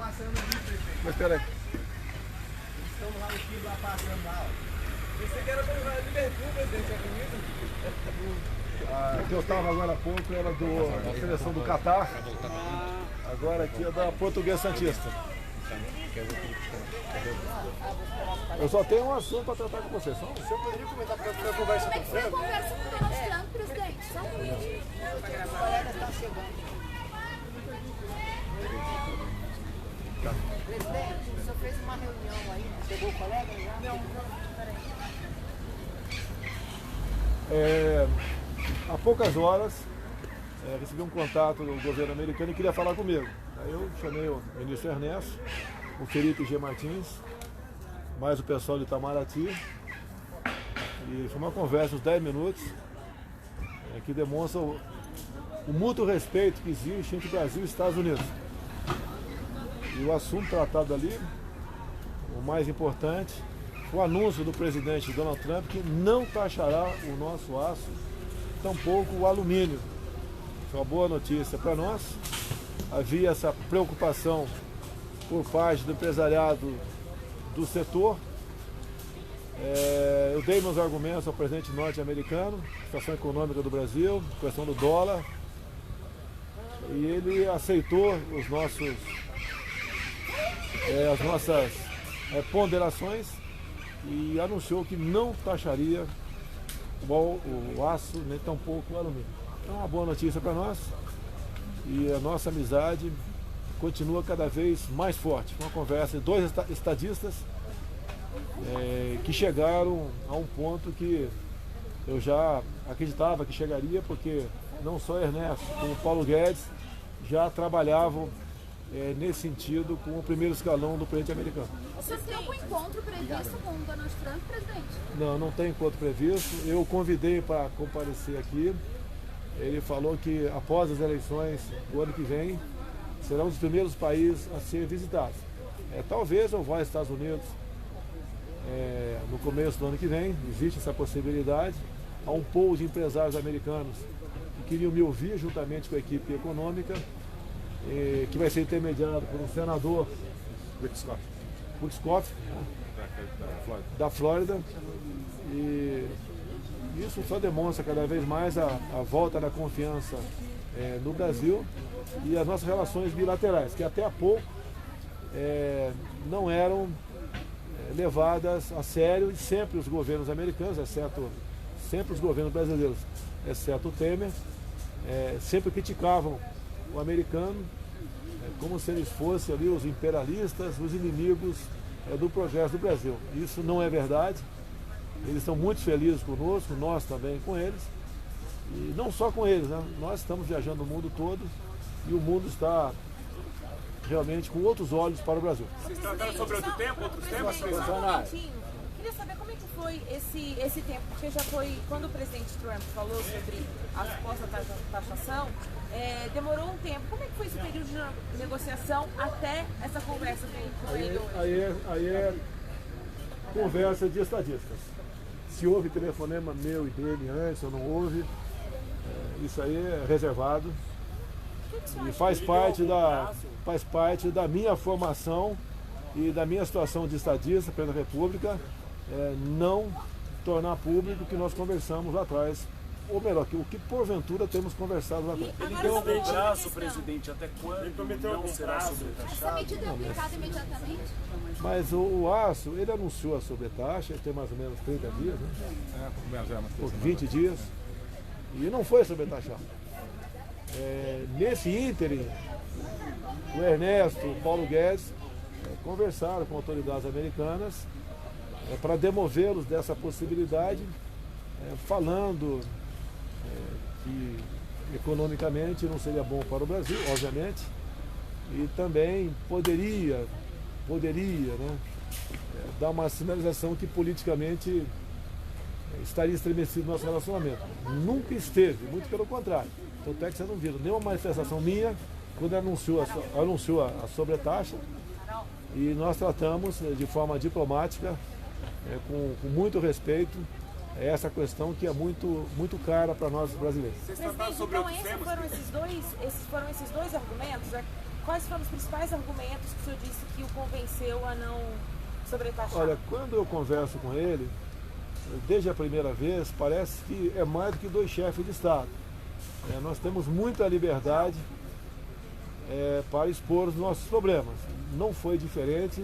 passando ali, prefeito. Mas peraí. Estamos lá no Kibe, lá passando lá, ó. Pensei que era pelo Liverpool, presidente, A que eu estava agora há pouco era da seleção do Catar. Agora aqui é da Portuguesa Santista. Eu só tenho um assunto para tratar com vocês. Você poderia comentar para a conversa com o Fred? Conversa com o Donald Trump, presidente. Só um minutinho. Os colegas estão chegando. Presidente, o senhor fez uma reunião aí, chegou o colega já? Não, peraí. Há poucas horas recebi um contato do governo americano e queria falar comigo. Aí eu chamei o ministro Ernesto, o Felipe G. Martins, mais o pessoal de Itamaraty. E foi uma conversa de 10 minutos que demonstra o mútuo respeito que existe entre Brasil e Estados Unidos. E o assunto tratado ali, o mais importante, o anúncio do presidente Donald Trump que não taxará o nosso aço, tampouco o alumínio. Foi uma boa notícia para nós. Havia essa preocupação por parte do empresariado do setor. Eu dei meus argumentos ao presidente norte-americano, situação econômica do Brasil, questão do dólar, e ele aceitou as nossas ponderações e anunciou que não taxaria o aço, nem tampouco o alumínio. Então, uma boa notícia para nós e a nossa amizade continua cada vez mais forte. Uma conversa de dois estadistas que chegaram a um ponto que eu já acreditava que chegaria, porque não só Ernesto, como Paulo Guedes já trabalhavam nesse sentido com o primeiro escalão do presidente americano. O senhor tem algum encontro previsto com o Donald Trump, presidente? Não tem encontro previsto. Eu o convidei para comparecer aqui. Ele falou que após as eleições do ano que vem, será um dos primeiros países a ser visitados. Talvez eu vá aos Estados Unidos no começo do ano que vem, existe essa possibilidade. Há um pool de empresários americanos que queriam me ouvir juntamente com a equipe econômica, que vai ser intermediado por um senador, Woodcock, da Flórida. E isso só demonstra cada vez mais a volta da confiança no Brasil e as nossas relações bilaterais, que até há pouco não eram levadas a sério, e sempre os governos americanos, sempre os governos brasileiros, exceto o Temer, sempre criticavam o americano como se eles fossem ali os imperialistas, os inimigos do progresso do Brasil. Isso não é verdade. Eles estão muito felizes conosco, nós também com eles. E não só com eles, né? Nós estamos viajando o mundo todo e o mundo está realmente com outros olhos para o Brasil. Vocês trataram sobre outros temas? Só um momentinho. Queria saber como é que foi esse tempo, porque já foi, quando o presidente Trump falou sobre a suposta taxação, demorou um tempo. Como é que foi esse período de negociação até essa conversa com ele hoje? Aí é conversa de estadistas. Se houve telefonema meu e dele antes ou não houve, isso aí é reservado. E faz parte da minha formação e da minha situação de estadista pela República, não tornar público o que nós conversamos lá atrás, ou melhor, o que porventura temos conversado lá atrás. Ele deu um prazo, presidente, até quando não será sobretaxado? Essa medida é aplicada imediatamente? Mas o aço, ele anunciou a sobretaxa, tem mais ou menos 30 dias, né? Por 20 dias, e não foi sobretaxado. Nesse ínterim, o Ernesto, o Paulo Guedes conversaram com autoridades americanas para demovê-los dessa possibilidade, falando que economicamente não seria bom para o Brasil, obviamente, e também poderia, né, dar uma sinalização que politicamente estaria estremecido o nosso relacionamento. Nunca esteve, muito pelo contrário. Tanto é que vocês não viram nenhuma manifestação minha quando anunciou a sobretaxa, e nós tratamos de forma diplomática, com muito respeito, essa questão que é muito cara para nós brasileiros. Presidente, então esses foram esses dois argumentos? quais foram os principais argumentos que o senhor disse que o convenceu a não sobretaxar? Olha, quando eu converso com ele, desde a primeira vez, parece que é mais do que dois chefes de Estado. Nós temos muita liberdade para expor os nossos problemas. Não foi diferente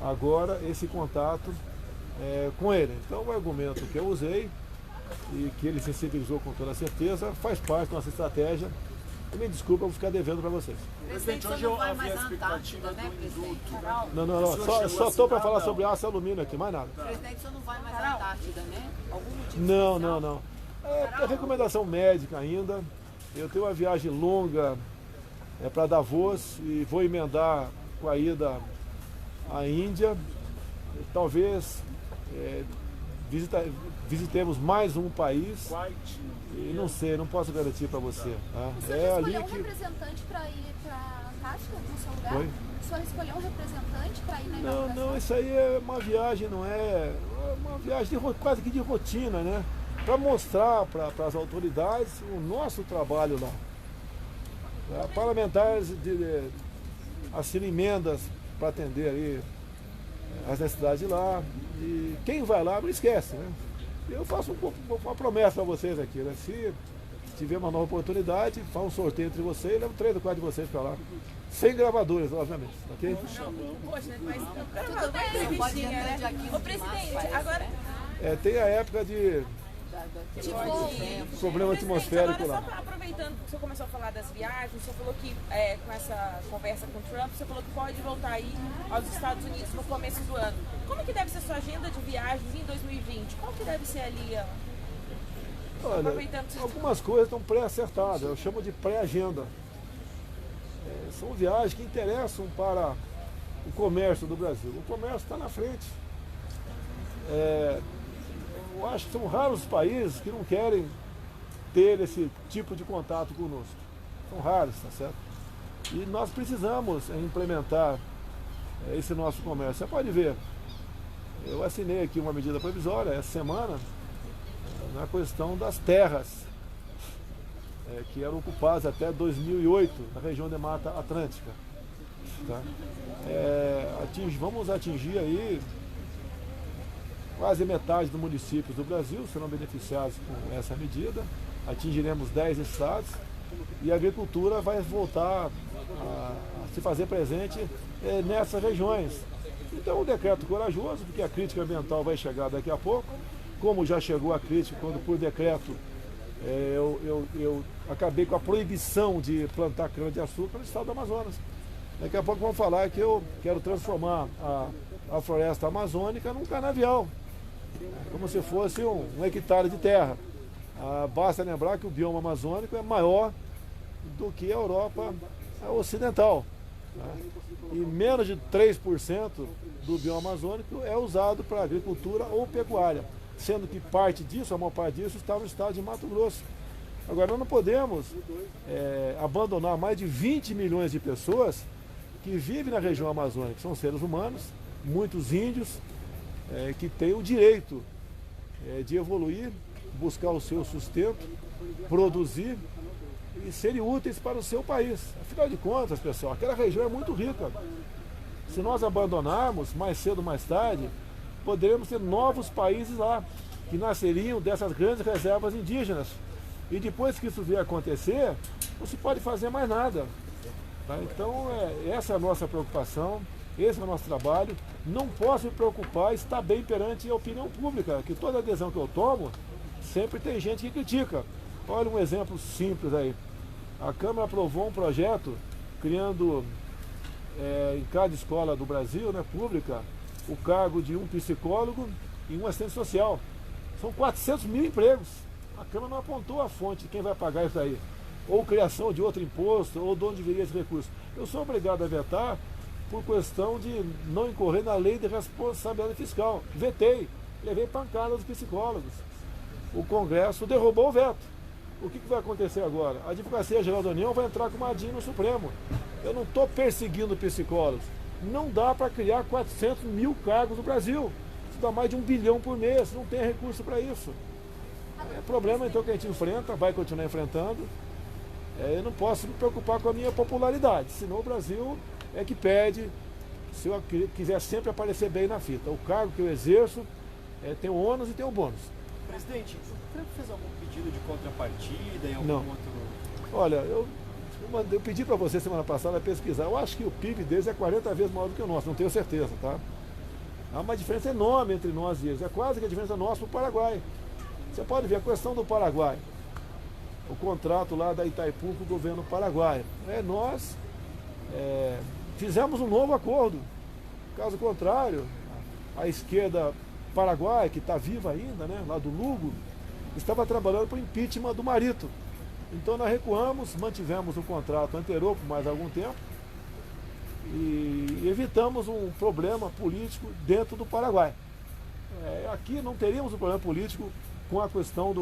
agora esse contato com ele. Então o argumento que eu usei e que ele sensibilizou com toda certeza faz parte da nossa estratégia. E me desculpa, eu vou ficar devendo para vocês. Presidente, hoje eu havia a expectativa do induto, né? Não, só estou para falar sobre aço e alumínio aqui, mais nada. Presidente, você não vai mais à Antártida, né? Algum motivo Não. É recomendação médica ainda. Eu tenho uma viagem longa para Davos e vou emendar com a ida à Índia. Talvez visitemos mais um país. E não sei, não posso garantir para você. Tá? O senhor escolheu um representante para ir para a Antártida, no seu lugar? Oi? O senhor escolheu um representante para ir na inauguração? Não, isso aí é uma viagem, não é uma viagem quase que de rotina, né? Para mostrar para as autoridades o nosso trabalho lá. Tá? Parlamentares assinam emendas para atender aí as necessidades lá. E quem vai lá não esquece, né? Eu faço uma promessa para vocês aqui, né? Se tiver uma nova oportunidade, faz um sorteio entre vocês e levo 3 ou 4 de vocês para lá. Sem gravadores, obviamente, ok? Poxa, mas não vai entrevistinha, né? Ô, presidente, agora... Tem a época de problema atmosférico agora, lá. só aproveitando que o senhor começou a falar das viagens, o senhor falou que com essa conversa com o Trump, o senhor falou que pode voltar aí aos Estados Unidos no começo do ano. Como que deve ser a sua agenda de viagens em 2020? Qual que deve ser ali? Olha, algumas coisas estão pré-acertadas, eu chamo de pré-agenda. São viagens que interessam para o comércio do Brasil. O comércio está na frente. Eu acho que são raros os países que não querem ter esse tipo de contato conosco. São raros, tá certo? E nós precisamos implementar esse nosso comércio. Você pode ver, eu assinei aqui uma medida provisória essa semana na questão das terras que eram ocupadas até 2008 na região de Mata Atlântica. Tá? Vamos atingir aí quase metade dos municípios do Brasil serão beneficiados com essa medida. Atingiremos 10 estados e a agricultura vai voltar a se fazer presente nessas regiões. Então, um decreto corajoso, porque a crítica ambiental vai chegar daqui a pouco, como já chegou a crítica quando, por decreto, eu acabei com a proibição de plantar cana-de-açúcar no estado do Amazonas. Daqui a pouco vão falar que eu quero transformar a floresta amazônica num canavial, como se fosse um hectare de terra. Basta lembrar que o bioma amazônico é maior do que a Europa ocidental. Tá? E menos de 3% do bioma amazônico é usado para agricultura ou pecuária, sendo que parte disso, a maior parte disso, está no estado de Mato Grosso. Agora, nós não podemos abandonar mais de 20 milhões de pessoas que vivem na região amazônica. São seres humanos, muitos índios, que têm o direito de evoluir, buscar o seu sustento, produzir e serem úteis para o seu país. Afinal de contas, pessoal, aquela região é muito rica. Se nós abandonarmos, mais cedo ou mais tarde, poderemos ter novos países lá, que nasceriam dessas grandes reservas indígenas. E depois que isso vier a acontecer, não se pode fazer mais nada. Tá? Então, essa é a nossa preocupação, esse é o nosso trabalho. Não posso me preocupar em estar bem perante a opinião pública, que toda adesão que eu tomo, sempre tem gente que critica. Olha um exemplo simples aí. A Câmara aprovou um projeto criando em cada escola do Brasil, né, pública, o cargo de um psicólogo e um assistente social. São 400 mil empregos. A Câmara não apontou a fonte de quem vai pagar isso aí. Ou criação de outro imposto, ou de onde viria esse recurso. Eu sou obrigado a vetar por questão de não incorrer na lei de responsabilidade fiscal. Vetei, levei pancada dos psicólogos. O Congresso derrubou o veto. O que vai acontecer agora? A Advocacia Geral da União vai entrar com uma DIN no Supremo. Eu não estou perseguindo psicólogos. Não dá para criar 400 mil cargos no Brasil. Isso dá mais de 1 bilhão por mês. Não tem recurso para isso. É problema então que a gente enfrenta, vai continuar enfrentando. eu não posso me preocupar com a minha popularidade, senão o Brasil é que perde se eu quiser sempre aparecer bem na fita. O cargo que eu exerço tem o ônus e tem o bônus. Presidente, o Trump fez algum pedido de contrapartida em algum Não. outro... Olha, eu pedi para você semana passada pesquisar, eu acho que o PIB deles é 40 vezes maior do que o nosso, não tenho certeza, tá? Há uma diferença enorme entre nós e eles, é quase que a diferença nossa para o Paraguai. Você pode ver a questão do Paraguai, o contrato lá da Itaipu com o governo paraguaio. Nós fizemos um novo acordo, caso contrário, a esquerda paraguaia, que está viva ainda, né, lá do Lugo, estava trabalhando para o impeachment do Marito. Então nós recuamos, mantivemos o contrato anterior por mais algum tempo e evitamos um problema político dentro do Paraguai. Aqui não teríamos um problema político com a questão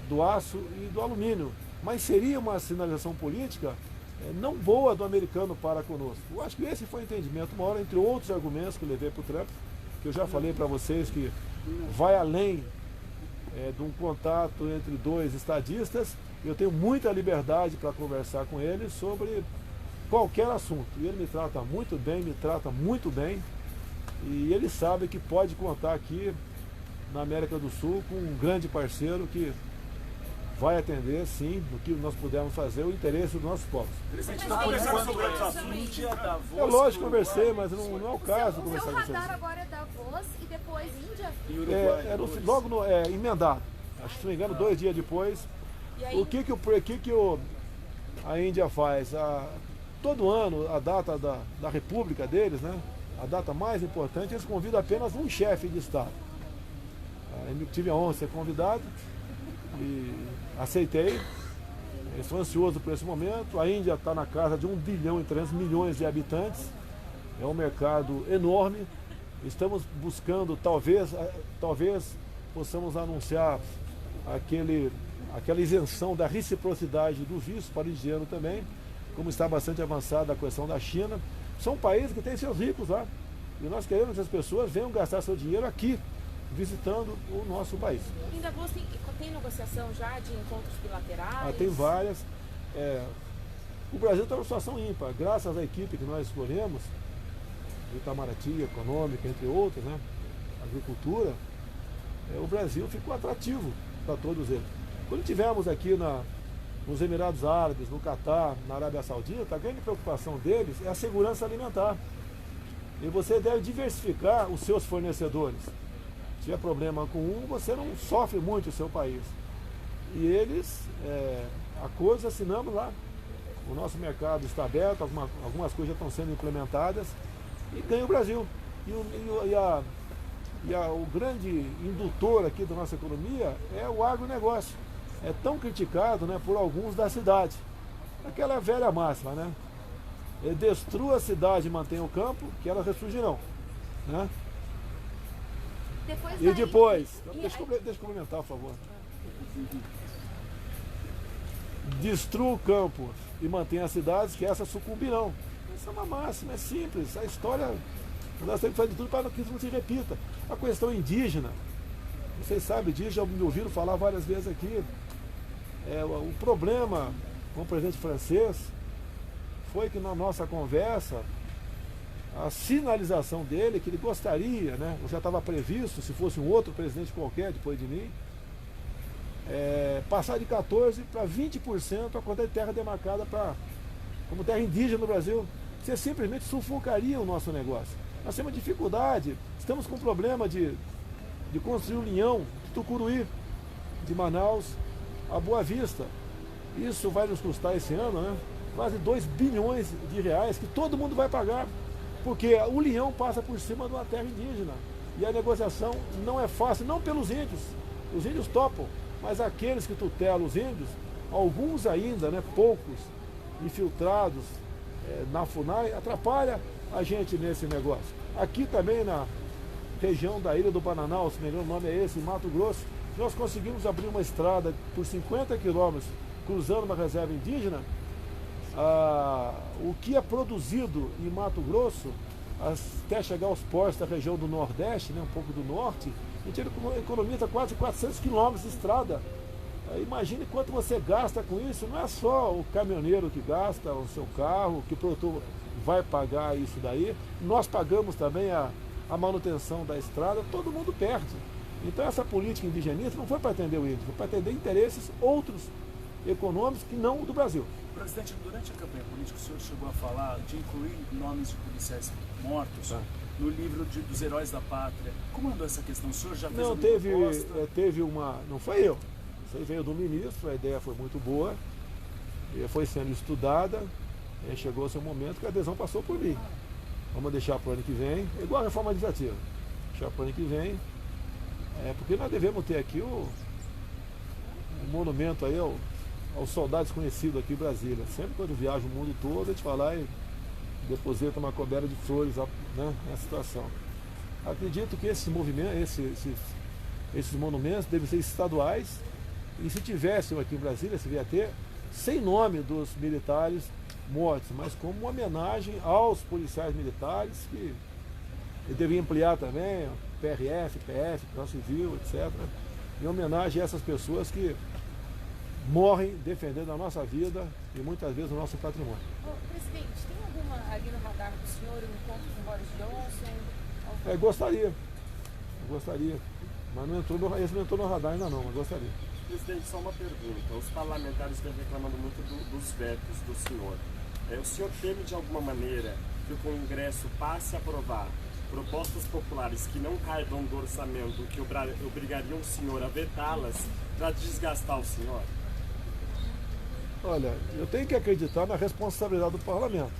do aço e do alumínio, mas seria uma sinalização política não boa do americano para conosco. Eu acho que esse foi o entendimento maior, entre outros argumentos que eu levei para o Trump, que eu já falei para vocês que vai além de um contato entre dois estadistas. Eu tenho muita liberdade para conversar com ele sobre qualquer assunto. E ele me trata muito bem, e ele sabe que pode contar aqui na América do Sul com um grande parceiro que vai atender, sim, no que nós pudermos fazer, o interesse dos nossos povos. Presidente, não por enquanto o Índia, Davos... É lógico que conversei, mas não é o caso O conversar seu com vocês. radar agora é Davos e depois Índia? E Uruguai, Logo emendado. Acho que, se não me engano, 2 dias depois. E aí, O que a Índia faz? Todo ano, a data da República deles, né? A data mais importante, eles convidam apenas um chefe de Estado. Eu tive a honra de ser convidado e aceitei. Estou ansioso por esse momento. A Índia está na casa de 1 bilhão e 300 milhões de habitantes. É um mercado enorme. Estamos buscando, talvez possamos anunciar aquela isenção da reciprocidade do visto para o indiano também, como está bastante avançada a questão da China. São países que têm seus ricos lá. E nós queremos que as pessoas venham gastar seu dinheiro aqui, visitando o nosso país. em Davos tem negociação já de encontros bilaterais? Tem várias. O Brasil está numa situação ímpar, graças à equipe que nós escolhemos, Itamaraty, Econômica, entre outros, né? Agricultura, o Brasil ficou atrativo para todos eles. Quando tivemos aqui nos Emirados Árabes, no Catar, na Arábia Saudita, a grande preocupação deles é a segurança alimentar. E você deve diversificar os seus fornecedores. Se tiver problema com um, você não sofre muito o seu país. E eles, acordos assinamos lá. O nosso mercado está aberto, algumas coisas já estão sendo implementadas e ganha o Brasil. O grande indutor aqui da nossa economia é o agronegócio. É tão criticado, né, por alguns da cidade. Aquela velha máxima, né? Destrua a cidade e mantenha o campo, que elas ressurgirão. Né? Depois E depois, deixa eu complementar, por favor. Destrua o campo e mantenha as cidades, que essas sucumbirão. Essa é uma máxima, é simples. A história, nós temos que fazer de tudo para que isso não se repita. A questão indígena, vocês sabem disso, já me ouviram falar várias vezes aqui. O problema com o presidente francês foi que na nossa conversa, a sinalização dele, que ele gostaria, né, já estava previsto, se fosse um outro presidente qualquer depois de mim, passar de 14% para 20% a quantidade de terra demarcada como terra indígena no Brasil. Você simplesmente sufocaria o nosso negócio. Nós temos dificuldade, estamos com problema de construir um linhão de Tucuruí, de Manaus a Boa Vista. Isso vai nos custar esse ano, né, quase 2 bilhões de reais, que todo mundo vai pagar, porque o linhão passa por cima de uma terra indígena. E a negociação não é fácil, não pelos índios. Os índios topam, mas aqueles que tutelam os índios, alguns ainda, né, poucos, infiltrados na FUNAI, atrapalha a gente nesse negócio. Aqui também na região da Ilha do Bananal, se me engano o nome é esse, em Mato Grosso, nós conseguimos abrir uma estrada por 50 quilômetros, cruzando uma reserva indígena. O que é produzido em Mato Grosso, até chegar aos portos da região do Nordeste, né, um pouco do Norte, a gente economiza quase 400 quilômetros de estrada Imagine quanto você gasta com isso. Não é só o caminhoneiro que gasta o seu carro, que o produtor vai pagar isso daí. Nós pagamos também a manutenção da estrada, todo mundo perde. Então essa política indigenista não foi para atender o índio, foi para atender interesses outros econômicos que não o do Brasil. Presidente, durante a campanha política, o senhor chegou a falar de incluir nomes de policiais mortos no livro dos heróis da pátria. Como andou essa questão? O senhor já fez Não, teve uma... Não foi eu. Isso aí veio do ministro, a ideia foi muito boa, foi sendo estudada, chegou-se um momento que a adesão passou por mim. Vamos deixar para o ano que vem, igual a reforma administrativa. Deixar para o ano que vem, porque nós devemos ter aqui um monumento aí aos soldados conhecidos aqui em Brasília. Sempre quando eu viajo o mundo todo, a gente vai lá e deposita uma coberta de flores, né, nessa situação. Acredito que esses movimentos, esses monumentos devem ser estaduais, e se tivessem aqui em Brasília, se vier ter, sem nome dos militares mortos, mas como uma homenagem aos policiais militares, que devia ampliar também, PRF, PF, Polícia Civil, etc., em homenagem a essas pessoas que morrem defendendo a nossa vida e muitas vezes o nosso patrimônio. Presidente, tem alguma ali no radar do senhor, um encontro com Boris Johnson? Gostaria, mas esse não entrou no radar ainda não, mas gostaria. Presidente, só uma pergunta. Os parlamentares vêm reclamando muito dos vetos do senhor. O senhor teme de alguma maneira que o Congresso passe a aprovar propostas populares que não caibam do orçamento, que obrigariam o senhor a vetá-las para desgastar o senhor? Olha, eu tenho que acreditar na responsabilidade do parlamento.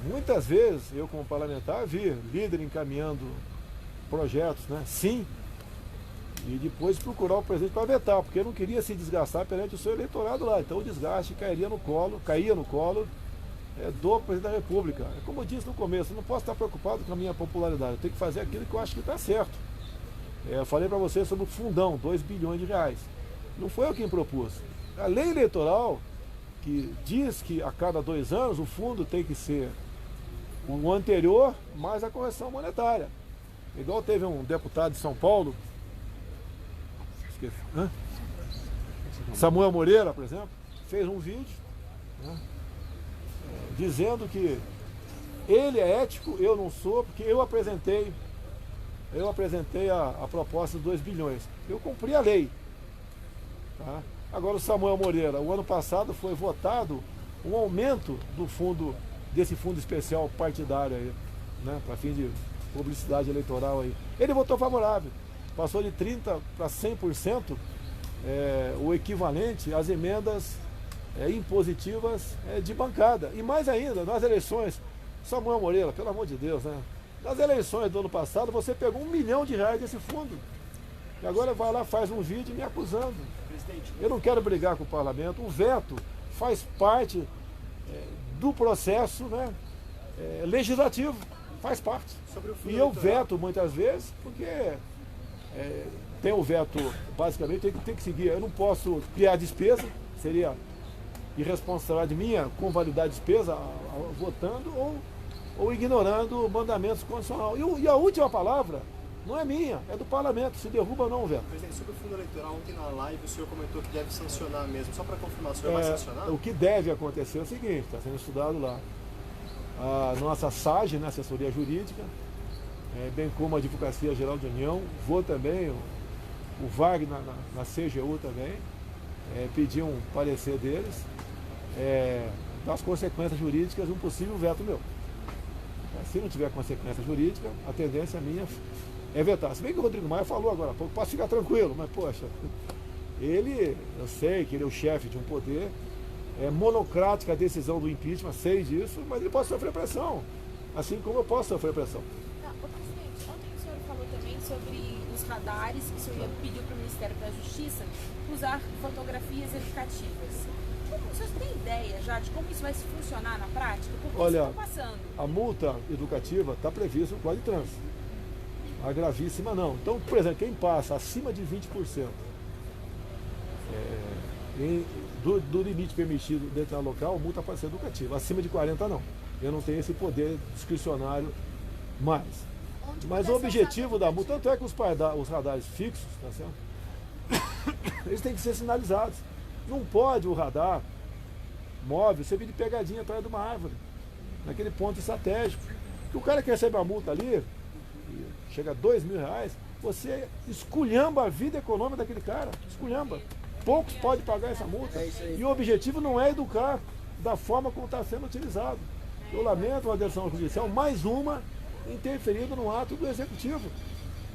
Muitas vezes, eu como parlamentar, vi líder encaminhando projetos, né? Sim, e depois procurar o presidente para vetar, porque eu não queria se desgastar perante o seu eleitorado lá. Então o desgaste caía no colo do presidente da República. Como eu disse no começo, eu não posso estar preocupado com a minha popularidade, eu tenho que fazer aquilo que eu acho que está certo. Eu falei para você sobre o fundão, 2 bilhões de reais. Não foi eu quem propus. A lei eleitoral, que diz que a cada 2 anos o fundo tem que ser o anterior mais a correção monetária. Igual teve um deputado de São Paulo, Samuel Moreira, por exemplo, fez um vídeo, né, dizendo que ele é ético, eu não sou, porque eu apresentei a proposta de 2 bilhões. Eu cumpri a lei. Tá? Agora o Samuel Moreira, o ano passado foi votado um aumento do fundo, desse fundo especial partidário aí, né, para fim de publicidade eleitoral aí. Ele votou favorável. Passou de 30% para 100%, o equivalente às emendas impositivas de bancada. E mais ainda, nas eleições, Samuel Moreira, pelo amor de Deus, né? Nas eleições do ano passado, você pegou R$1 milhão desse fundo. E agora vai lá, faz um vídeo me acusando. Eu não quero brigar com o parlamento. O veto faz parte do processo, né, legislativo. Faz parte. E eu veto muitas vezes, porque tem o veto, basicamente, tem que seguir. Eu não posso criar despesa, seria irresponsabilidade minha convalidar a despesa votando ou ignorando mandamentos constitucionais. E a última palavra não é minha, é do parlamento, se derruba ou não o veto. Presidente, sobre o fundo eleitoral, ontem na live o senhor comentou que deve sancionar mesmo. Só para confirmar, o senhor vai sancionar? O que deve acontecer é o seguinte, está sendo estudado lá. A nossa SAGE, né, assessoria jurídica, bem como a Advocacia Geral de União, vou também, o VAG na CGU também, pedir um parecer deles, das consequências jurídicas de um possível veto meu. Se não tiver consequência jurídica, a tendência minha é vetar. Se bem que o Rodrigo Maia falou agora há pouco, posso ficar tranquilo, mas poxa, eu sei que ele é o chefe de um poder, é monocrática a decisão do impeachment, sei disso, mas ele pode sofrer pressão, assim como eu posso sofrer pressão. Presidente, ontem o senhor falou também sobre os radares, que o senhor pediu para o Ministério da Justiça usar fotografias educativas. O senhor tem ideia já de como isso vai funcionar na prática? Porque olha, isso está passando. A multa educativa está prevista no Código de Trânsito. A gravíssima não. Então, por exemplo, quem passa acima de 20% do limite permitido dentro da local, multa pode ser educativa. Acima de 40% não. Eu não tenho esse poder discricionário mais. Mas o objetivo da multa, tanto é que os radares fixos, tá certo? eles têm que ser sinalizados. Não pode o radar móvel servir de pegadinha atrás de uma árvore, naquele ponto estratégico. Que o cara que recebe uma multa ali, e chega a R$2.000, você esculhamba a vida econômica daquele cara, esculhamba. Poucos podem pagar essa multa. E o objetivo não é educar da forma como está sendo utilizado. Eu lamento uma decisão judicial, mais uma interferindo no ato do executivo.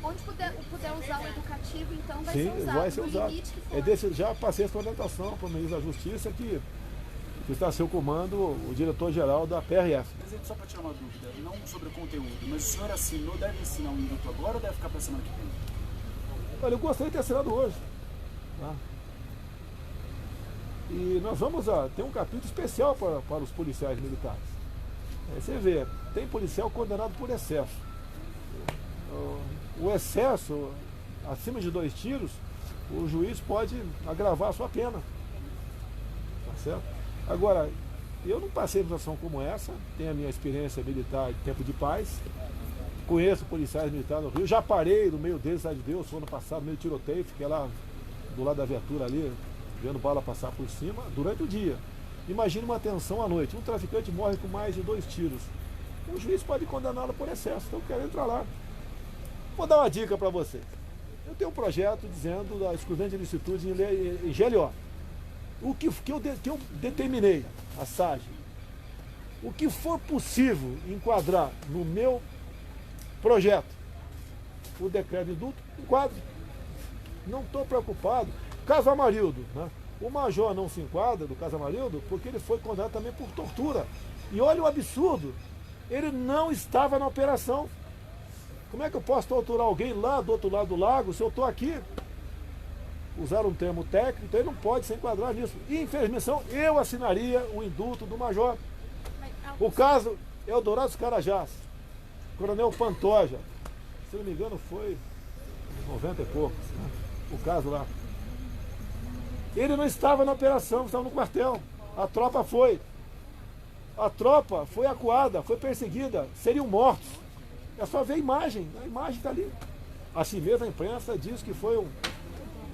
Onde puder usar o educativo, então vai Sim, ser usado vai ser no usado. limite que for. Já passei essa orientação para o ministro da Justiça que está a seu comando o diretor-geral da PRF. Presidente, só para tirar uma dúvida, não sobre o conteúdo, mas o senhor assinou, deve assinar um indulto agora ou deve ficar para a semana que vem? Olha, eu gostaria de ter assinado hoje. Tá? E nós vamos ter um capítulo especial para os policiais militares. Você vê, tem policial condenado por excesso. O excesso, acima de 2 tiros, o juiz pode agravar a sua pena. Tá certo? Agora, eu não passei por uma situação como essa, tenho a minha experiência militar de tempo de paz, conheço policiais militares no Rio, já parei no meio deles, cidade de Deus, ano passado, meio tiroteio, fiquei lá do lado da viatura ali, vendo bala passar por cima, durante o dia. Imagine uma tensão à noite, um traficante morre com mais de 2 tiros. O juiz pode condená-lo por excesso, então eu quero entrar lá. Vou dar uma dica para vocês. Eu tenho um projeto dizendo da excludente de licitude em GLO. O que eu determinei, a SAGE, o que for possível enquadrar no meu projeto, o decreto de indulto, enquadre. Não estou preocupado. Caso Amarildo, né? O major não se enquadra do caso Amarildo porque ele foi condenado também por tortura. E olha o absurdo, ele não estava na operação. Como é que eu posso torturar alguém lá do outro lado do lago se eu estou aqui? Usaram um termo técnico, então ele não pode se enquadrar nisso. E, infelizmente, eu assinaria o indulto do major. O caso é o Dourado dos Carajás, Coronel Pantoja. Se não me engano, foi 90 e poucos, né? O caso lá. Ele não estava na operação, estava no quartel. A tropa foi. A tropa foi acuada, foi perseguida, seriam mortos. É só ver a imagem está ali. Assim mesmo a imprensa diz que foi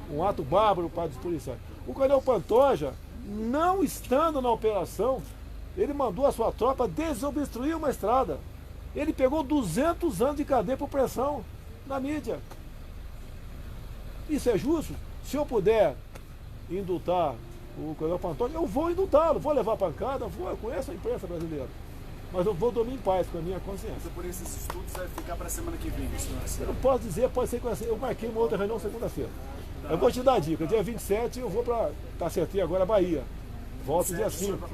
um ato bárbaro para os policiais. O coronel Pantoja, não estando na operação, ele mandou a sua tropa desobstruir uma estrada. Ele pegou 200 anos de cadeia por pressão na mídia. Isso é justo? Se eu puder indultar o coronel Pantoja, eu vou indultá-lo, vou levar pancada, eu conheço a imprensa brasileira. Mas eu vou dormir em paz com a minha consciência. Então, por esses estudos, vai ficar para a semana que vem, senhor? Eu não posso dizer, pode ser que eu marquei uma outra reunião segunda-feira. Eu vou te dar a dica, dia 27 eu vou para, tá certinho agora, Bahia. Volto dia 5.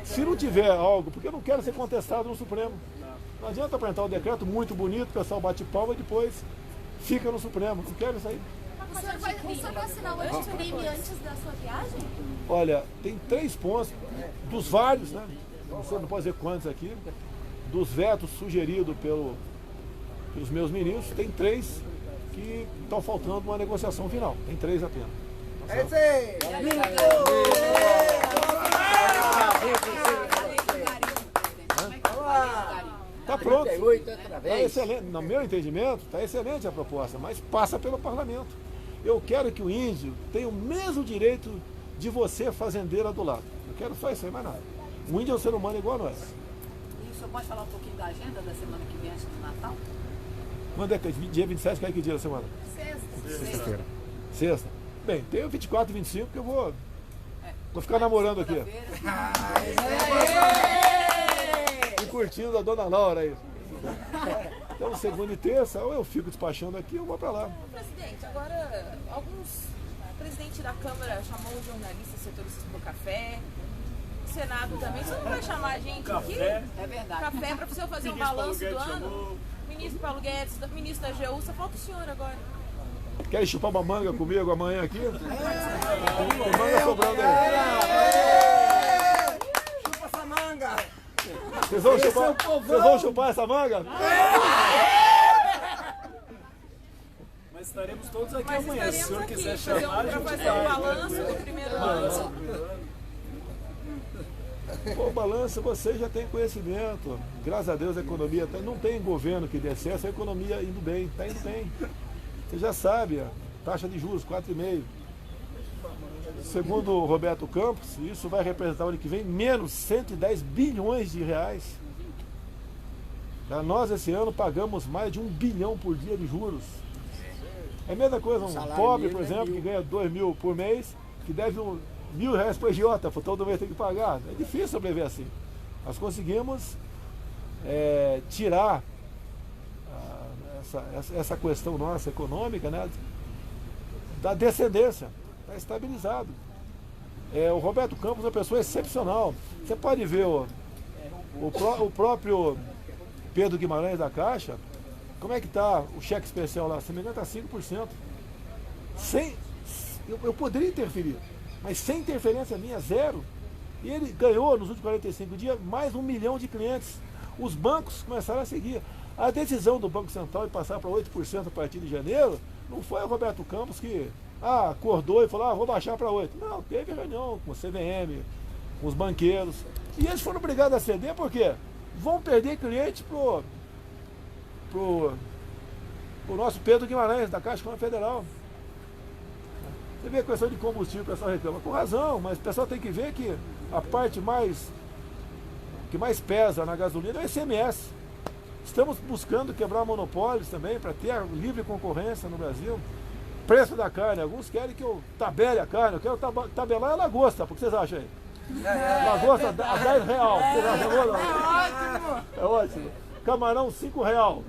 Se não tiver algo, porque eu não quero ser contestado no Supremo. Não adianta apresentar um decreto muito bonito, o pessoal bate palma e depois fica no Supremo. Não quero isso aí. O senhor vai assinar o anticrime antes da sua viagem? Olha, tem 3 pontos, dos vários, né? Você não pode dizer quantos aqui, dos vetos sugeridos pelos meus ministros, tem 3 que estão faltando uma negociação final. Tem 3 apenas. É isso aí! Está pronto. Tá excelente. No meu entendimento, está excelente a proposta, mas passa pelo parlamento. Eu quero que o índio tenha o mesmo direito de você, fazendeira, do lado. Eu quero só isso aí, mais nada. O índio é um ser humano igual a nós. E o senhor pode falar um pouquinho da agenda da semana que vem antes do Natal? Quando é que dia 27, qual é que dia da semana? Sexta. Sexta. Bem, tem o 24 e 25 que eu vou ficar namorando aqui. E curtindo a dona Laura aí. Então, segunda e terça, ou eu fico despachando aqui ou vou pra lá. Presidente, agora, o presidente da Câmara chamou os jornalistas setoristas pro café, o Senado também. Você não vai chamar a gente aqui? É verdade. Café para você fazer um balanço do ano? Ministro Paulo Guedes, ministro da AGU, só falta o senhor agora. Querem chupar uma manga comigo amanhã aqui? Tem manga sobrando aí. Chupa essa manga! Vocês vão chupar essa manga? Mas estaremos todos aqui Mas amanhã. Se o senhor estaremos quiser aqui chamar, a para gente fazer um vai. balanço do primeiro ano. Pô, balanço, você já tem conhecimento. Graças a Deus a economia não tem governo que dê excesso, a economia indo bem, está indo bem. Você já sabe, a taxa de juros 4,5%. Segundo o Roberto Campos, isso vai representar o ano que vem menos 110 bilhões de reais. Nós esse ano pagamos mais de 1 bilhão por dia de juros. É a mesma coisa, um pobre, por exemplo, que ganha 2 mil por mês, que deve R$1.000 para o agiota, todo mês tem que pagar. É difícil sobreviver assim. Nós conseguimos tirar essa questão nossa econômica, né, da descendência. Está estabilizado. O Roberto Campos é uma pessoa excepcional. Você pode ver o próprio Pedro Guimarães da Caixa, como é que está o cheque especial lá? Se me engano, está 5%. Eu poderia interferir, mas sem interferência minha, zero. E ele ganhou nos últimos 45 dias mais 1 milhão de clientes. Os bancos começaram a seguir. A decisão do Banco Central de passar para 8% a partir de janeiro, não foi o Roberto Campos que acordou e falou, vou baixar para 8%. Não, teve reunião com o CVM, com os banqueiros. E eles foram obrigados a ceder, por quê? Vão perder cliente pro nosso Pedro Guimarães, da Caixa Econômica Federal. Você vê a questão de combustível, o pessoal reclama com razão, mas o pessoal tem que ver que a parte que mais pesa na gasolina é o ICMS. Estamos buscando quebrar monopólios também para ter a livre concorrência no Brasil. Preço da carne, alguns querem que eu tabele a carne, eu quero tabelar a lagosta, o que vocês acham aí? Lagosta a R$10. Vocês acham? É ótimo. Camarão R$5.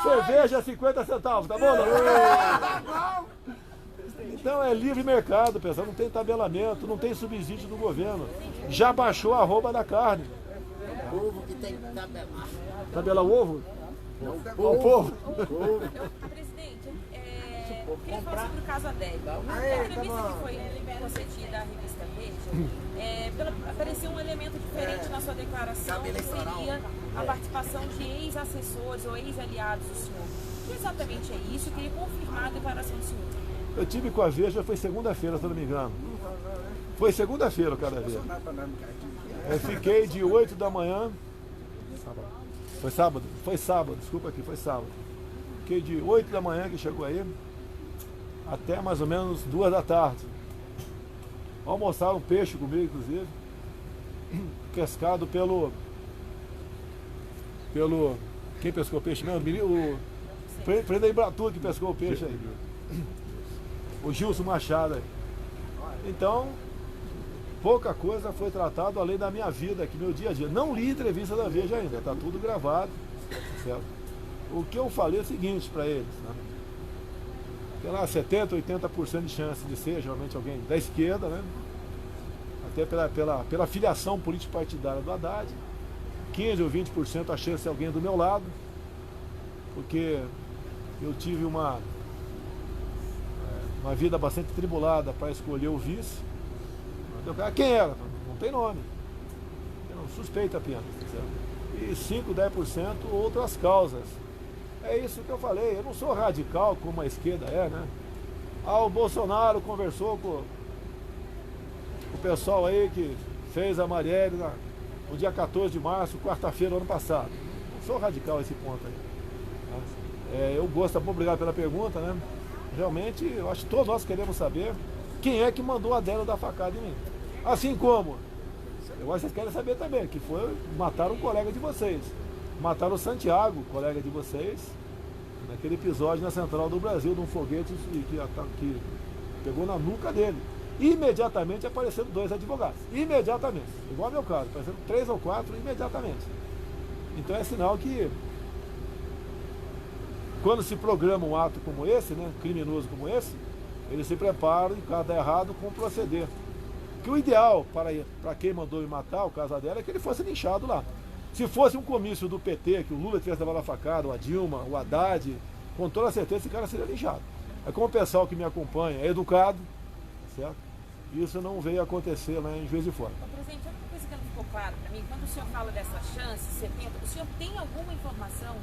Cerveja 50 centavos, tá bom? Então é livre mercado, pessoal, não tem tabelamento, não tem subsídio do governo. Já baixou a arroba da carne. Ovo que tem que tabelar. Tabelar o ovo? Não, O povo? Presidente, eu queria falar sobre o caso Adélio. Na entrevista que foi concedida à revista Veja, apareceu um elemento diferente na sua declaração, que seria a participação de ex-assessores ou ex-aliados do senhor. O que exatamente é isso? Eu queria confirmar a declaração do senhor. Eu tive com a Veja, foi segunda-feira, se eu não me engano. Foi segunda-feira o cara Veja. Eu fiquei de 8 da manhã. Foi sábado? Foi sábado, desculpa aqui, foi sábado. Fiquei de 8 da manhã que chegou aí, até mais ou menos 2 da tarde. Almoçaram peixe comigo, inclusive. Pescado pelo. Quem pescou peixe mesmo? O Prenda Ibratu que pescou o peixe aí. O Gilson Machado aí. Então, pouca coisa foi tratado além da minha vida aqui, meu dia a dia. Não li entrevista da Veja ainda, está tudo gravado, certo? O que eu falei é o seguinte para eles, né? Tem lá 70%, 80% de chance de ser geralmente alguém da esquerda, né? Até pela filiação político-partidária do Haddad. 15% ou 20% a chance de alguém do meu lado, porque eu tive uma vida bastante tribulada para escolher o vice. Quem era? Não tem nome. Suspeita apenas. Certo? E 5%, 10% outras causas. É isso que eu falei. Eu não sou radical como a esquerda é, né? O Bolsonaro conversou com o pessoal aí que fez a Marielle no dia 14 de março, quarta-feira do ano passado. Não sou radical esse ponto aí. Eu gosto, obrigado pela pergunta, né? Realmente, eu acho que todos nós queremos saber quem é que mandou a Adélio dar facada em mim. Assim como, eu acho que vocês querem saber também, que mataram um colega de vocês. Mataram o Santiago, colega de vocês, naquele episódio na Central do Brasil, de um foguete que pegou na nuca dele. Imediatamente apareceram 2 advogados. Imediatamente. Igual ao meu caso, apareceram 3 ou 4 imediatamente. Então é sinal que quando se programa um ato como esse, né, criminoso como esse, eles se preparam, em caso de errado, com proceder. Que o ideal para quem mandou me matar, o caso dela, é que ele fosse linchado lá. Se fosse um comício do PT, que o Lula tivesse levado a facada, ou a Dilma, o Haddad, com toda certeza esse cara seria linchado. É como o pessoal que me acompanha é educado, certo? Isso não veio acontecer lá em Juiz de Fora. Presidente, outra coisa que não ficou claro para mim, quando o senhor fala dessa chance, 70, o senhor tem alguma informação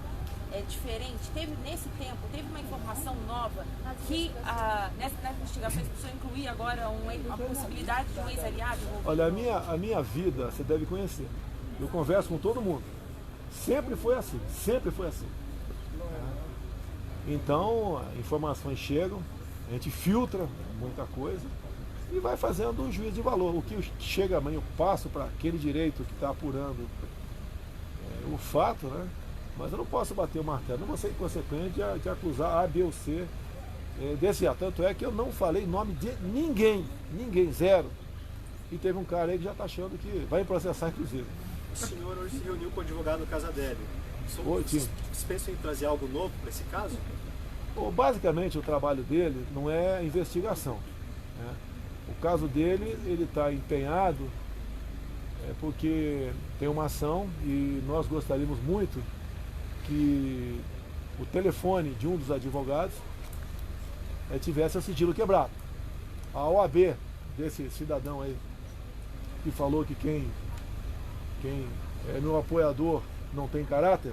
diferente? Nesse tempo, teve uma informação nova que nessas investigações precisou incluir agora a possibilidade de um ex-aliado? Olha, a minha vida você deve conhecer. Eu converso com todo mundo. Sempre foi assim, sempre foi assim. Então, informações chegam, a gente filtra muita coisa, e vai fazendo um juízo de valor. O que chega amanhã, eu passo para aquele direito que está apurando o fato, né? Mas eu não posso bater o martelo, não vou ser inconsequente de acusar A, B ou C desse ato. Tanto é que eu não falei nome de ninguém, zero. E teve um cara aí que já está achando que vai processar, inclusive. O senhor hoje se reuniu com o advogado Casadelli. Oi, tio. Vocês pensam em trazer algo novo para esse caso? Basicamente, o trabalho dele não é investigação, né? O caso dele, ele está empenhado porque tem uma ação e nós gostaríamos muito que o telefone de um dos advogados tivesse o sigilo quebrado. A OAB desse cidadão aí, que falou que quem é meu apoiador não tem caráter,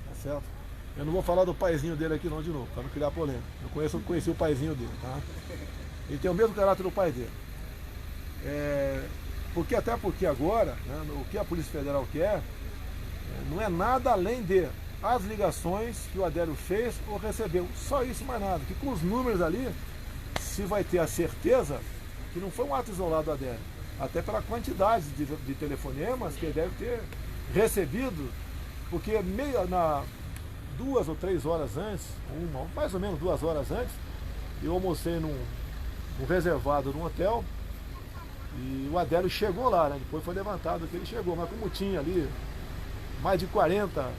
tá certo? Eu não vou falar do paizinho dele aqui não de novo, para não criar polêmica. Eu conheci o paizinho dele, tá? Ele tem o mesmo caráter do pai dele. Até porque agora, né, o que a Polícia Federal quer não é nada além de as ligações que o Adélio fez ou recebeu. Só isso, mais nada. Que com os números ali, se vai ter a certeza que não foi um ato isolado do Adélio. Até pela quantidade de telefonemas que ele deve ter recebido, porque 2 ou 3 horas antes, mais ou menos 2 horas antes, eu almocei num reservado num hotel e o Adélio chegou lá, né? Depois foi levantado que ele chegou, mas como tinha ali mais de 40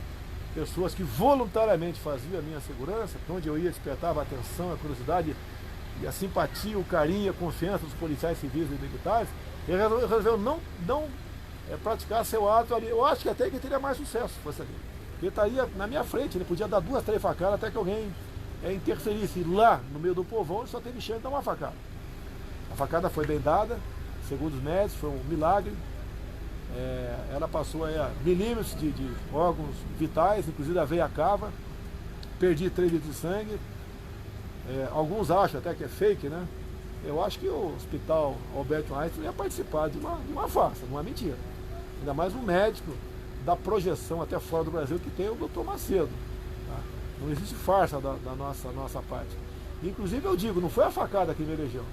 pessoas que voluntariamente faziam a minha segurança, onde eu ia despertava a atenção, a curiosidade e a simpatia, o carinho e a confiança dos policiais civis e militares, ele resolveu não praticar seu ato ali. Eu acho que até que teria mais sucesso se fosse ali. Ele estaria na minha frente, ele podia dar 2, 3 facadas até que alguém interferisse. Lá, no meio do povão, ele só teve chance de dar uma facada. A facada foi bem dada, segundo os médicos, foi um milagre. Ela passou aí a milímetros de órgãos vitais, inclusive a veia cava. Perdi 3 litros de sangue. Alguns acham até que é fake, né? Eu acho que o Hospital Albert Einstein ia participar de uma farsa, não é mentira. Ainda mais um médico da projeção até fora do Brasil que tem o Dr. Macedo. Tá? Não existe farsa da nossa parte. Inclusive eu digo, não foi a facada que me elegeu.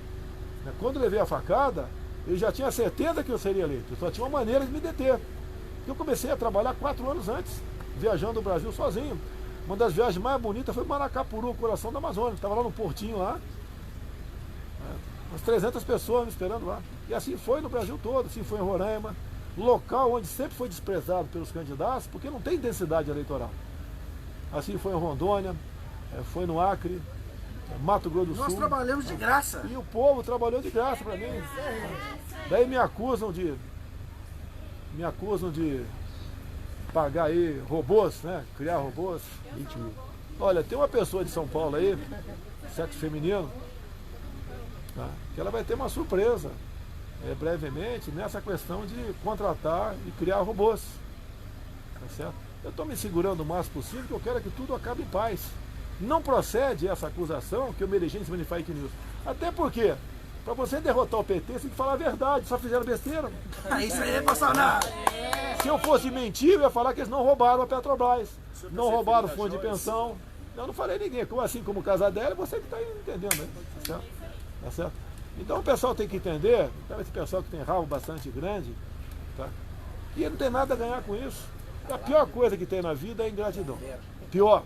Quando eu levei a facada, eu já tinha certeza que eu seria eleito. Eu só tinha uma maneira de me deter. Eu comecei a trabalhar 4 anos antes, viajando o Brasil sozinho. Uma das viagens mais bonitas foi Maracapuru, o coração da Amazônia. Estava lá no portinho lá. Umas 300 pessoas me esperando lá. E assim foi no Brasil todo, assim foi em Roraima. Local onde sempre foi desprezado pelos candidatos, porque não tem densidade eleitoral. Assim foi em Rondônia, foi no Acre, Mato Grosso do Sul. Nós trabalhamos de graça. E o povo trabalhou de graça para mim. Daí me acusam de pagar aí robôs, né? Criar robôs. 20 mil. Olha, tem uma pessoa de São Paulo aí, sexo feminino, tá? Que ela vai ter uma surpresa brevemente nessa questão de contratar e criar robôs. Tá certo? Eu estou me segurando o máximo possível porque eu quero que tudo acabe em paz. Não procede essa acusação que eu me elegi em cima de fake news. Até porque, para você derrotar o PT, você tem que falar a verdade, só fizeram besteira. Isso aí é Bolsonaro. Se eu fosse mentir, eu ia falar que eles não roubaram a Petrobras, não roubaram o fundo de pensão. Eu não falei ninguém, assim como o Casadelli, você que está entendendo, né? Tá certo? Tá certo? Então o pessoal tem que entender, então esse pessoal que tem rabo bastante grande, tá? E ele não tem nada a ganhar com isso. A pior coisa que tem na vida é a ingratidão. Pior.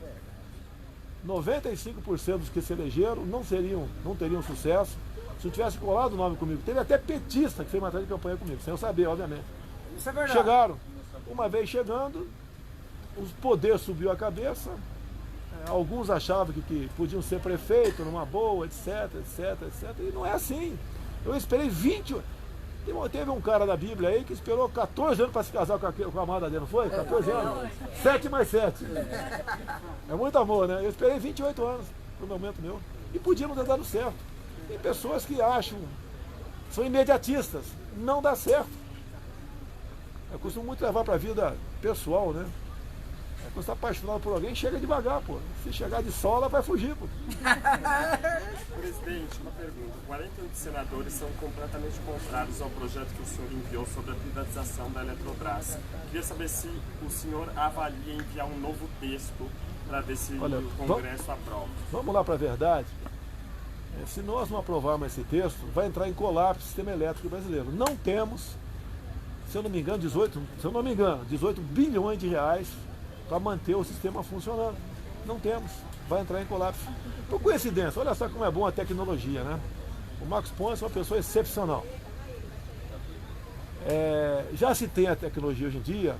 95% dos que se elegeram não teriam sucesso se não tivesse colado o nome comigo. Teve até petista que fez matéria de campanha comigo, sem eu saber, obviamente. Isso é verdade. Chegaram. Uma vez chegando, o poder subiu a cabeça. Alguns achavam que podiam ser prefeito numa boa, etc. E não é assim. Eu esperei 20. Teve um cara da Bíblia aí que esperou 14 anos para se casar com a amada dele, não foi? 14 anos. 7 mais 7. É muito amor, né? Eu esperei 28 anos pro momento meu. E podíamos ter dado certo. Tem pessoas que acham, são imediatistas. Não dá certo. Eu costumo muito levar para a vida pessoal, né? Quando você está apaixonado por alguém, chega devagar, pô. Se chegar de sola, vai fugir, pô. Presidente, uma pergunta. 48 senadores são completamente contrários ao projeto que o senhor enviou sobre a privatização da Eletrobras. Queria saber se o senhor avalia enviar um novo texto para ver se o Congresso aprova. Vamos lá para a verdade. Se nós não aprovarmos esse texto, vai entrar em colapso o sistema elétrico brasileiro. Não temos, se eu não me engano, 18 bilhões de reais para manter o sistema funcionando. Não temos, vai entrar em colapso. Por coincidência, olha só como é bom a tecnologia, né? O Marcos Pontes é uma pessoa excepcional. Já se tem a tecnologia hoje em dia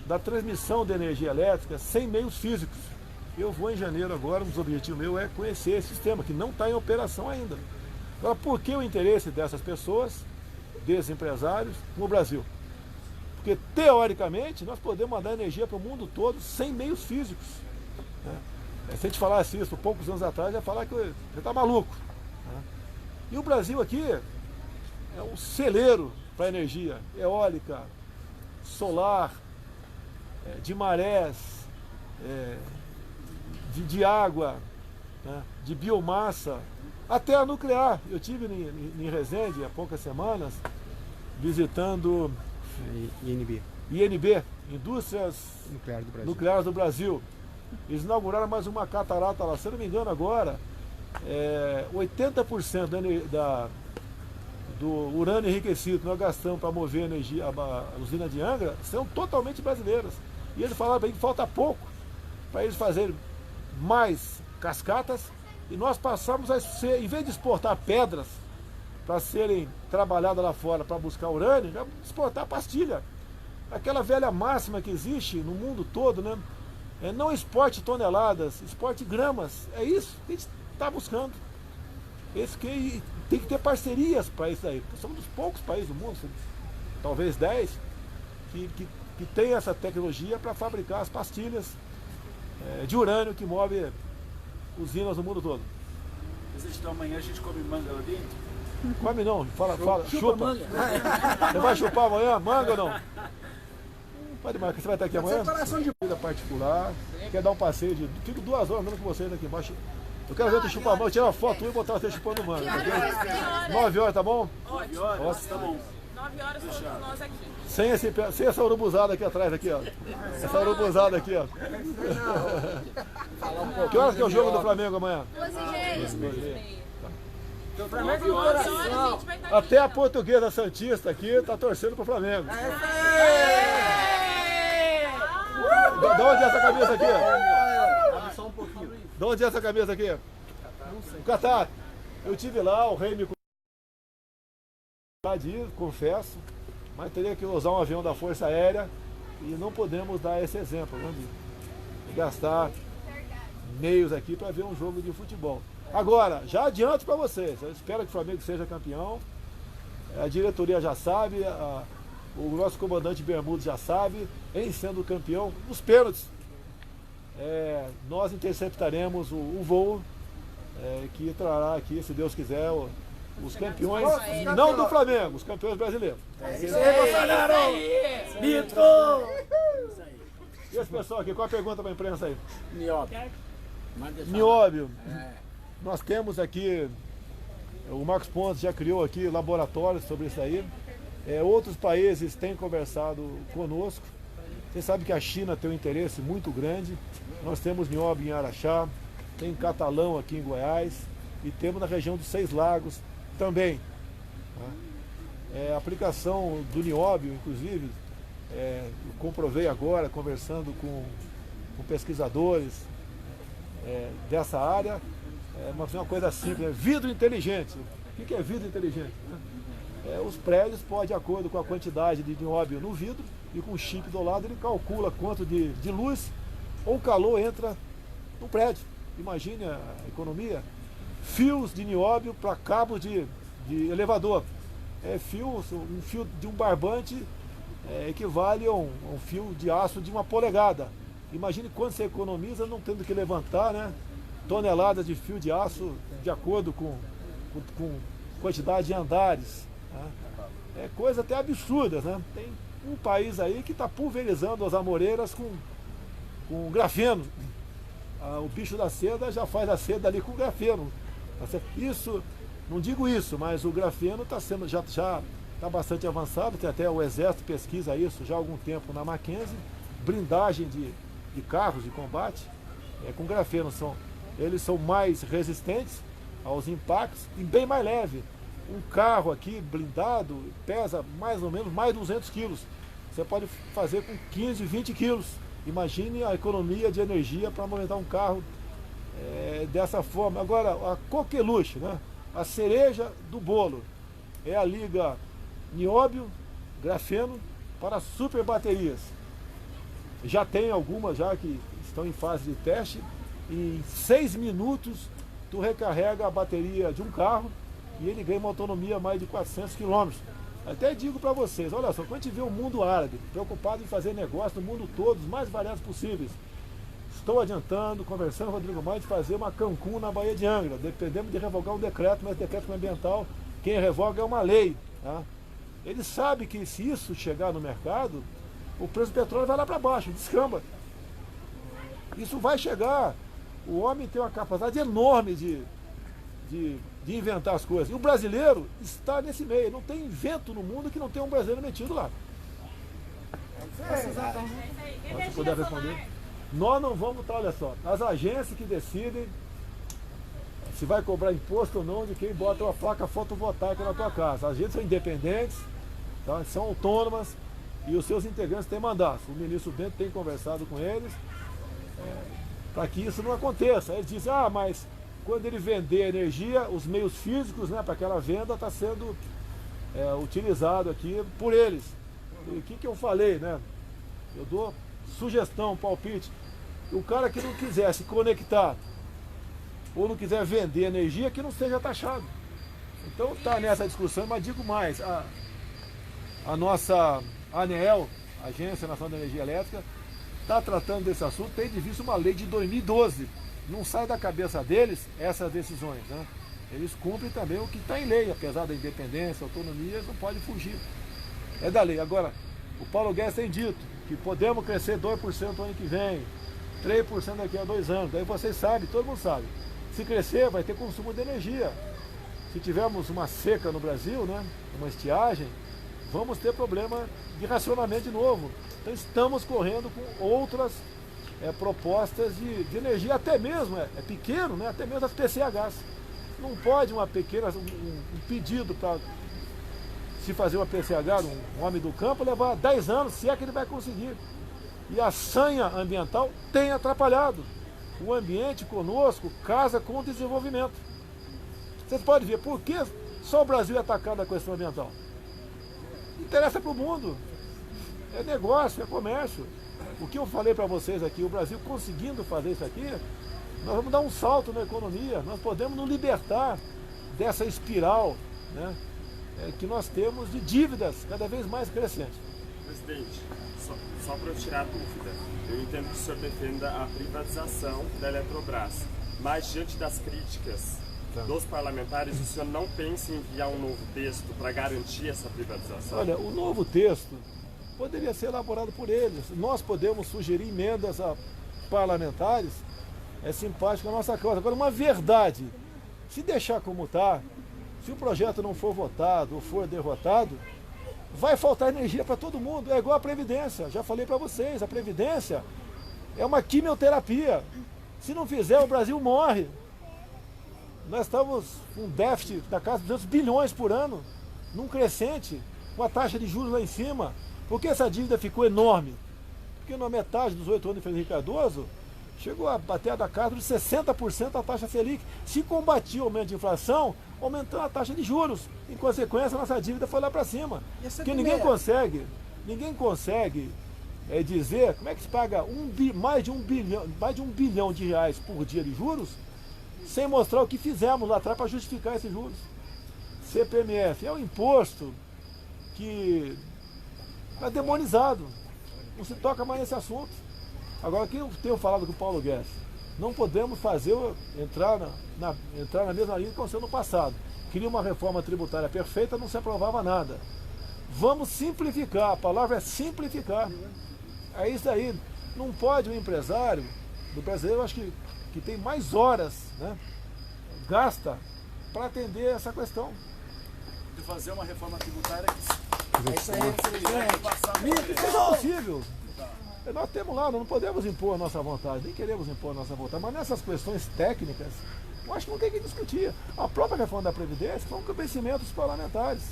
da transmissão de energia elétrica sem meios físicos. Eu vou em janeiro agora, um dos objetivos meus é conhecer esse sistema, que não está em operação ainda. Agora, por que o interesse dessas pessoas, desses empresários, no Brasil? Porque, teoricamente, nós podemos mandar energia para o mundo todo sem meios físicos. Né? Se a gente falasse isso poucos anos atrás, ia falar que você está maluco. Né? E o Brasil aqui é um celeiro para energia eólica, solar, de marés, de água, né, de biomassa, até a nuclear. Eu estive em Resende há poucas semanas, visitando INB, Indústrias Nucleares do Brasil. Eles inauguraram mais uma catarata lá, se eu não me engano agora, 80% do urânio enriquecido que nós gastamos para mover a energia, a usina de Angra, são totalmente brasileiras. E eles falaram bem que falta pouco para eles fazerem mais cascatas, e nós passamos a ser, em vez de exportar pedras para serem trabalhadas lá fora para buscar urânio, já exportar pastilha. Aquela velha máxima que existe no mundo todo, né? Não exporte toneladas, exporte gramas. É isso que a gente está buscando. Tem que ter parcerias para isso aí. Somos dos poucos países do mundo, talvez 10, que tem essa tecnologia para fabricar as pastilhas de urânio que move usinas no mundo todo. Presidente, então amanhã a gente come manga lá dentro? Come não, chupa. Você vai chupar amanhã? Manga ou não? Pode marcar, você vai estar aqui amanhã? Vida particular, quer dar um passeio fico 2 horas andando com vocês aqui embaixo. Eu quero ver tu chupar manga, tirar uma foto e botar você chupando manga. 9 horas, tá bom? 9 horas, tá bom. 9 horas todos nós aqui. Sem essa urubuzada aqui atrás, aqui, ó. Essa urubuzada aqui, ó. Que horas que é o jogo do Flamengo amanhã? 12h30. Até a portuguesa santista aqui tá torcendo pro Flamengo. De onde é essa camisa aqui? Só um pouquinho. De onde é essa camisa aqui? O Catar. Eu tive lá, o rei me confesso, mas teria que usar um avião da Força Aérea e não podemos dar esse exemplo, né, de gastar meios aqui para ver um jogo de futebol. Agora, já adianto para vocês, eu espero que o Flamengo seja campeão, a diretoria já sabe, o nosso comandante Bermudes já sabe, em sendo campeão, nos pênaltis, nós interceptaremos o voo que trará aqui, se Deus quiser, os campeões, não do Flamengo, os campeões brasileiros. E esse pessoal aqui, qual a pergunta para a imprensa aí? Nióbio. Nós temos aqui, o Marcos Pontes já criou aqui laboratórios sobre isso aí. Outros países têm conversado conosco. Você sabe que a China tem um interesse muito grande. Nós temos nióbio em Araxá, tem Catalão aqui em Goiás e temos na região dos 6 Lagos também. A aplicação do nióbio, inclusive, eu comprovei agora, conversando com pesquisadores dessa área, uma coisa simples, vidro inteligente. O que é vidro inteligente? Os prédios podem, de acordo com a quantidade de nióbio no vidro e com o chip do lado, ele calcula quanto de luz ou calor entra no prédio. Imagine a economia. Fios de nióbio para cabos de elevador. Um fio de um barbante equivale a um fio de aço de 1 polegada. Imagine quanto você economiza não tendo que levantar, né, toneladas de fio de aço de acordo com quantidade de andares. Né? Coisa até absurdas, né? Tem um país aí que está pulverizando as amoreiras com grafeno. O bicho da seda já faz a seda ali com grafeno. Isso, não digo isso, mas o grafeno já está bastante avançado, tem até o Exército pesquisa isso já há algum tempo na Mackenzie, blindagem de carros de combate com grafeno. Eles são mais resistentes aos impactos e bem mais leve. Um carro aqui blindado pesa mais ou menos mais de 200 quilos. Você pode fazer com 15, 20 quilos. Imagine a economia de energia para movimentar um carro dessa forma. Agora, a coqueluche, né? A cereja do bolo é a liga nióbio, grafeno para super baterias. Já tem algumas já que estão em fase de teste. Em 6 minutos tu recarrega a bateria de um carro e ele ganha uma autonomia mais de 400 quilômetros. Até digo para vocês, olha só, quando a gente vê o mundo árabe preocupado em fazer negócio no mundo todo, os mais variados possíveis, estou adiantando, conversando com o Rodrigo Maia de fazer uma Cancún na Baía de Angra. Dependemos de revogar um decreto, mas decreto ambiental, quem revoga é uma lei. Tá? Ele sabe que se isso chegar no mercado, o preço do petróleo vai lá para baixo, descamba. Isso vai chegar. O homem tem uma capacidade enorme de inventar as coisas. E o brasileiro está nesse meio. Não tem invento no mundo que não tenha um brasileiro metido lá. Se puder responder. Nós não vamos estar, olha só, as agências que decidem se vai cobrar imposto ou não de quem bota uma placa fotovoltaica na tua casa. As agências são independentes, tá? São autônomas e os seus integrantes têm mandato. O ministro Bento tem conversado com eles para que isso não aconteça. Eles dizem, mas quando ele vender energia, os meios físicos, né, para aquela venda está sendo utilizado aqui por eles. E o que eu falei, né? Eu dou sugestão, palpite. O cara que não quiser se conectar ou não quiser vender energia, que não seja taxado. Então está nessa discussão, mas digo mais, a nossa ANEEL, Agência Nacional de Energia Elétrica, está tratando desse assunto, tem de vista uma lei de 2012. Não sai da cabeça deles essas decisões, né? Eles cumprem também o que está em lei, apesar da independência, autonomia, eles não podem fugir. É da lei. Agora, o Paulo Guedes tem dito que podemos crescer 2% no ano que vem, 3% daqui a 2 anos. Daí vocês sabem, todo mundo sabe. Se crescer, vai ter consumo de energia. Se tivermos uma seca no Brasil, né, uma estiagem, vamos ter problema de racionamento de novo. Então estamos correndo com outras propostas de energia, até mesmo, é pequeno, né, até mesmo as PCHs. Não pode um pedido para se fazer uma PCH, um homem do campo, levar 10 anos, se é que ele vai conseguir. E a sanha ambiental tem atrapalhado. O ambiente conosco casa com o desenvolvimento. Vocês podem ver por que só o Brasil é atacado na questão ambiental. Interessa para o mundo. É negócio, é comércio. O que eu falei para vocês aqui, o Brasil conseguindo fazer isso aqui, nós vamos dar um salto na economia. Nós podemos nos libertar dessa espiral, né, que nós temos de dívidas cada vez mais crescentes. Presidente, só para eu tirar a dúvida, eu entendo que o senhor defenda a privatização da Eletrobras, mas diante das críticas dos parlamentares, o senhor não pensa em enviar um novo texto para garantir essa privatização? Olha, o novo texto poderia ser elaborado por eles. Nós podemos sugerir emendas a parlamentares, é simpático a nossa causa. Agora, uma verdade, se deixar como está, se o projeto não for votado ou for derrotado, vai faltar energia para todo mundo. É igual a Previdência. Já falei para vocês, a Previdência é uma quimioterapia. Se não fizer, o Brasil morre. Nós estamos com um déficit da casa de 200 bilhões por ano, num crescente, com a taxa de juros lá em cima. Por que essa dívida ficou enorme? Porque na metade dos 8 anos de Fernando Cardoso, chegou a bater da casa de 60% a taxa Selic. Se combatia o aumento de inflação, aumentando a taxa de juros. Em consequência, a nossa dívida foi lá para cima. Porque ninguém consegue dizer como é que se paga mais de um bilhão de reais por dia de juros, sem mostrar o que fizemos lá atrás para justificar esses juros. CPMF é um imposto que é demonizado. Não se toca mais nesse assunto. Agora, o que eu tenho falado com o Paulo Guedes? Não podemos entrar na mesma linha que aconteceu no passado. Queria uma reforma tributária perfeita, não se aprovava nada. Vamos simplificar, a palavra é simplificar. É isso aí. Não pode o empresário do brasileiro, eu acho que tem mais horas, né, gasta para atender essa questão. De fazer uma reforma tributária que é possível. Nós temos lá, não podemos impor a nossa vontade, nem queremos impor a nossa vontade, mas nessas questões técnicas, Eu acho que não tem que discutir. A própria reforma da Previdência foi um convencimento dos parlamentares.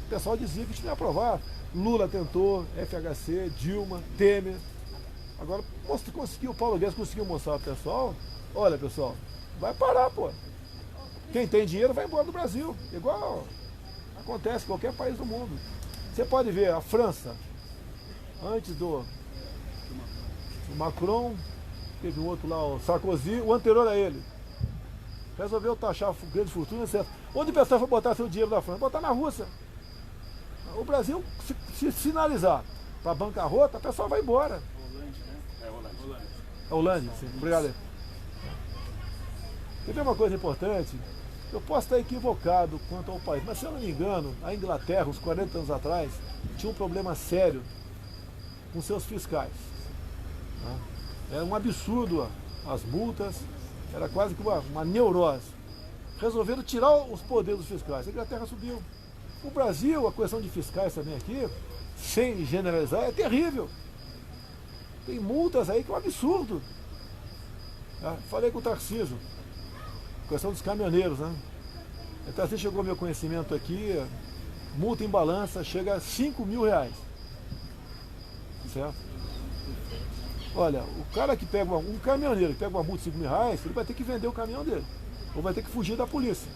O pessoal dizia que tinha que aprovar. Lula tentou, FHC, Dilma, Temer. Agora, conseguiu, o Paulo Guedes conseguiu mostrar ao pessoal, olha pessoal, vai parar, pô. Quem tem dinheiro vai embora do Brasil. Igual acontece em qualquer país do mundo. Você pode ver a França, antes do Macron, teve um outro lá, o Sarkozy, o anterior a ele. Resolveu taxar grande fortuna, etc. Onde o pessoal foi botar seu dinheiro da França? Botar na Rússia. O Brasil, se sinalizar para bancarrota, o pessoal vai embora. É Holanda, sim. Obrigado. Quer ver uma coisa importante? Eu posso estar equivocado quanto ao país, mas se eu não me engano, a Inglaterra, uns 40 anos atrás, tinha um problema sério com seus fiscais. Era um absurdo as multas, era quase que uma neurose. Resolveram tirar os poderes dos fiscais, a Inglaterra subiu. O Brasil, a questão de fiscais também aqui, sem generalizar, é terrível. Tem multas aí que é um absurdo. Falei com o Tarcísio, questão dos caminhoneiros, né? O Tarcísio chegou ao meu conhecimento aqui, multa em balança chega a R$5.000. Certo? Olha, o cara que pega um caminhoneiro que pega uma multa de R$5.000, ele vai ter que vender o caminhão dele. Ou vai ter que fugir da polícia.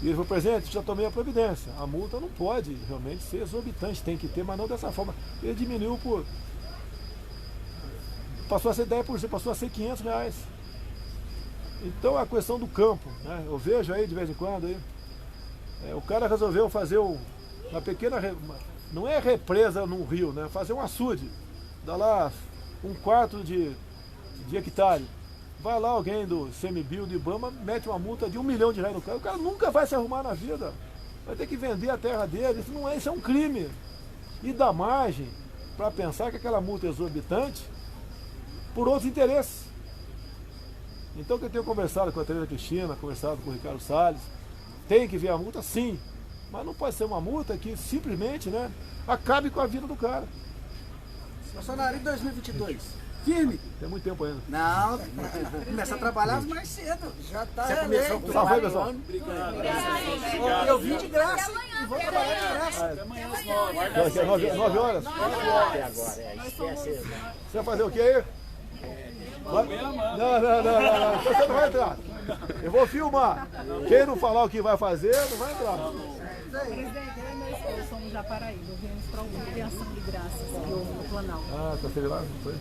E ele falou, presidente, já tomei a providência. A multa não pode realmente ser exorbitante, tem que ter, mas não dessa forma. Ele diminuiu por... Passou a ser 10%, passou a ser R$500. Então a questão do campo, né? Eu vejo aí de vez em quando aí, o cara resolveu fazer uma pequena, não é represa num rio, né? Fazer um açude, dá lá 1/4 de hectare. Vai lá alguém do CMBio, do IBAMA, mete uma multa de R$1 milhão no cara. O cara nunca vai se arrumar na vida. Vai ter que vender a terra dele. Isso é um crime. E dá margem para pensar que aquela multa é exorbitante por outros interesses. Então que eu tenho conversado com a Tereza Cristina, conversado com o Ricardo Salles, tem que ver a multa sim, mas não pode ser uma multa que simplesmente, né, acabe com a vida do cara. Bolsonaro, em 2022, firme? Tem muito tempo ainda. Não, começa a trabalhar mais cedo. Já está. Você começou com o Salve, pessoal. Obrigado. Eu vim de graça e vou trabalhar de graça. Até amanhã às 9. 9 horas? Até agora, esquece. Você vai fazer o quê aí? Não. Você não vai entrar. Eu vou filmar. Quem não falar o que vai fazer, não vai entrar. Presidente, nós somos da Paraíba, viemos para uma criação de graças que houve no Planalto. Tá, você lá? Não foi?